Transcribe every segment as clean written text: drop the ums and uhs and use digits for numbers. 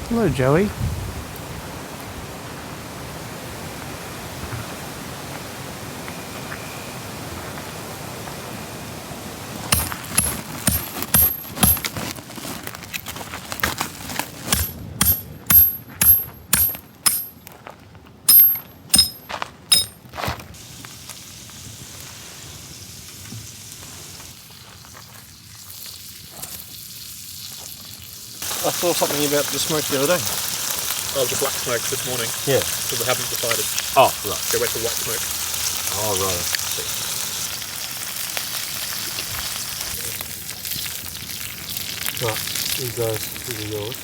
Hello, Joey. I saw something about the smoke the other day. Oh, the black smoke this morning. Yeah. Because we haven't decided. Oh, right. Go wait for white smoke. Oh, right. Right, these are yours.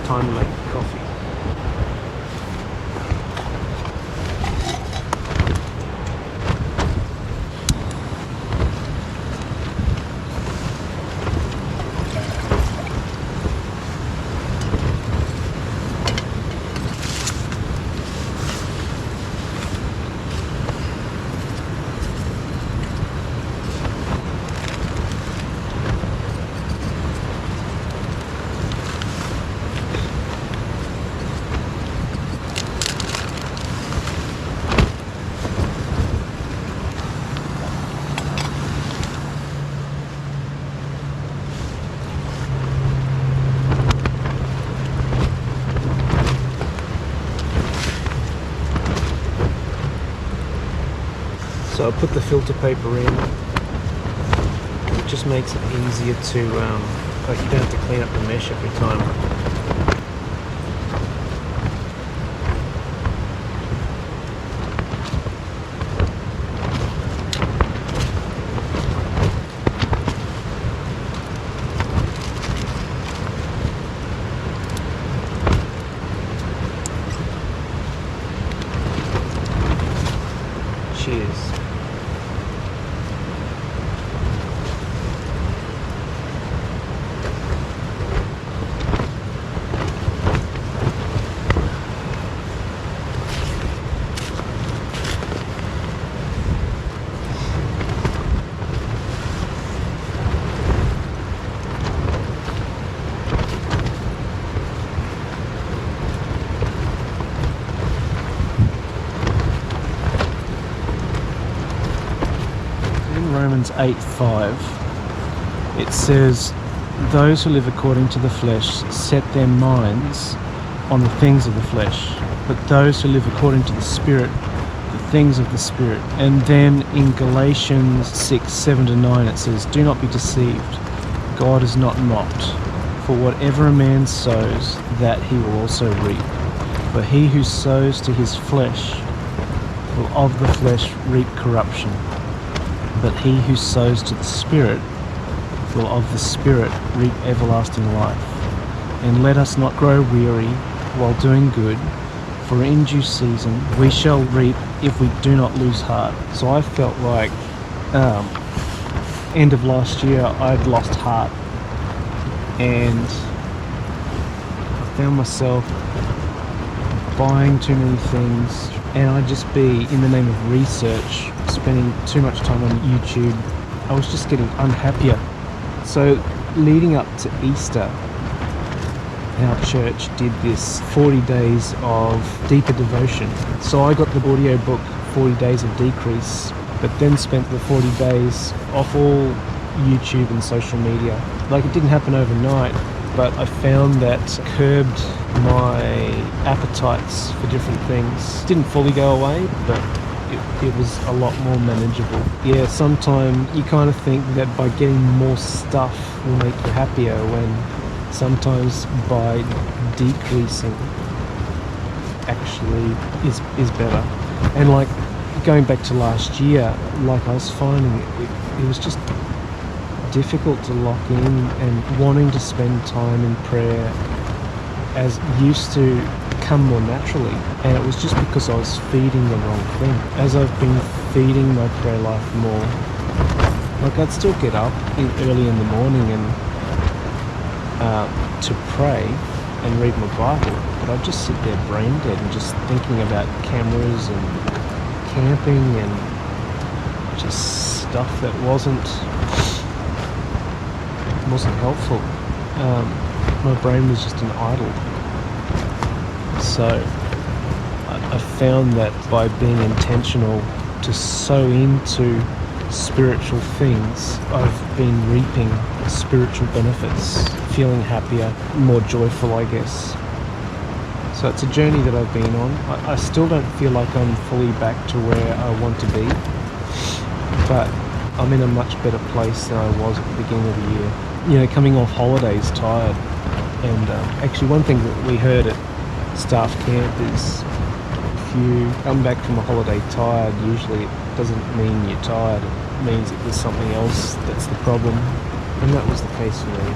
Time to make coffee. So I put the filter paper in. It just makes it easier to, like you don't have to clean up the mesh every time. Cheers. Romans 8:5, it says, "Those who live according to the flesh set their minds on the things of the flesh, but those who live according to the Spirit, the things of the Spirit." And then in Galatians 6:7-9 it says, "Do not be deceived, God is not mocked, for whatever a man sows, that he will also reap. For he who sows to his flesh will of the flesh reap corruption, but he who sows to the Spirit will of the Spirit reap everlasting life. And let us not grow weary while doing good, for in due season we shall reap if we do not lose heart. So I felt like end of last year I'd lost heart, and I found myself buying too many things, and I'd just be, in the name of research, spending too much time on YouTube. I was just getting unhappier. So leading up to Easter, our church did this 40 days of deeper devotion. So I got the audio book 40 Days of Decrease, but then spent the 40 days off all YouTube and social media. Like, it didn't happen overnight, but I found that curbed my appetites for different things. It didn't fully go away, but it was a lot more manageable. Yeah, sometimes you kind of think that by getting more stuff will make you happier, when sometimes by decreasing actually is better. And like, going back to last year, like, I was finding it was just difficult to lock in, and wanting to spend time in prayer as used to come more naturally. And it was just because I was feeding the wrong thing. As I've been feeding my prayer life more, like, I'd still get up early in the morning and to pray and read my Bible, but I'd just sit there brain dead and just thinking about cameras and camping and just stuff that wasn't helpful. My brain was just an idle. So I found that by being intentional to sow into spiritual things, I've been reaping spiritual benefits, feeling happier, more joyful, I guess. So it's a journey that I've been on. I still don't feel like I'm fully back to where I want to be, but I'm in a much better place than I was at the beginning of the year. You know, coming off holidays tired, and actually one thing that we heard at staff camp is if you come back from a holiday tired, usually it doesn't mean you're tired, it means that there's something else that's the problem, and that was the case for me.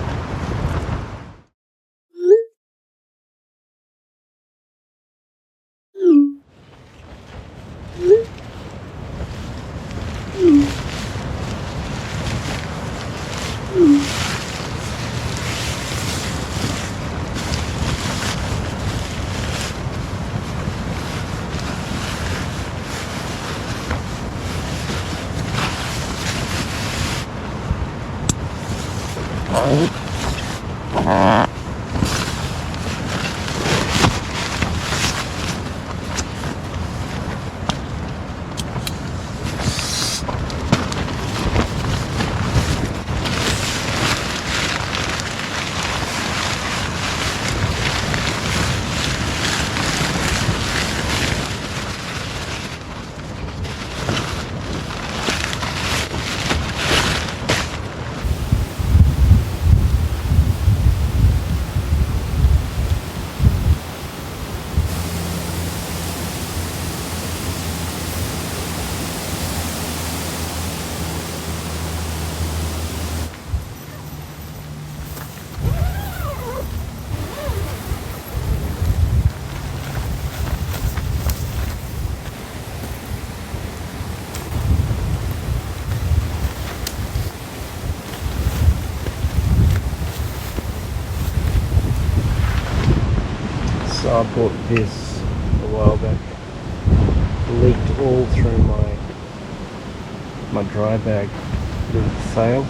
So I bought this a while back. Leaked all through my dry bag. Bit of a fail.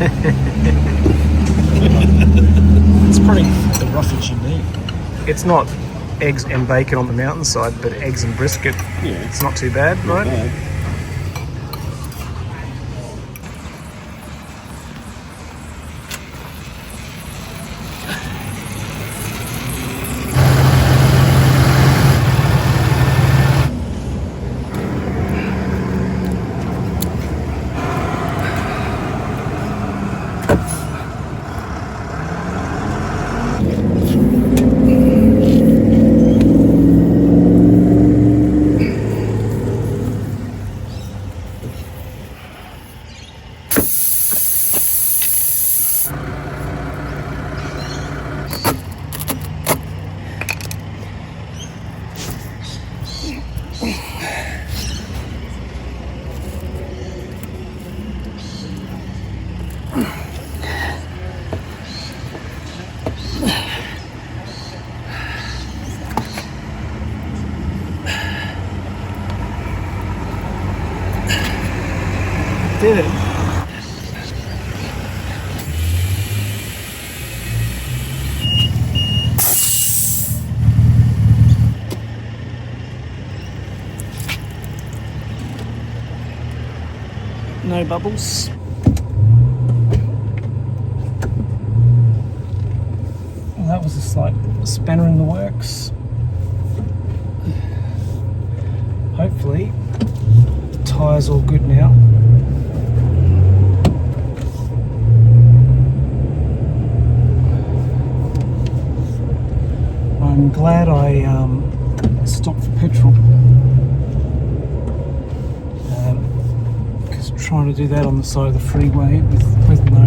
It's pretty the roughage you need. It's not eggs and bacon on the mountainside, but eggs and brisket. Yeah. It's not too bad, right? Bad. Did it? No bubbles. Well, that was a slight spanner in the works. Hopefully, the tyre's all good now. I'm glad I stopped for petrol, because trying to do that on the side of the freeway with no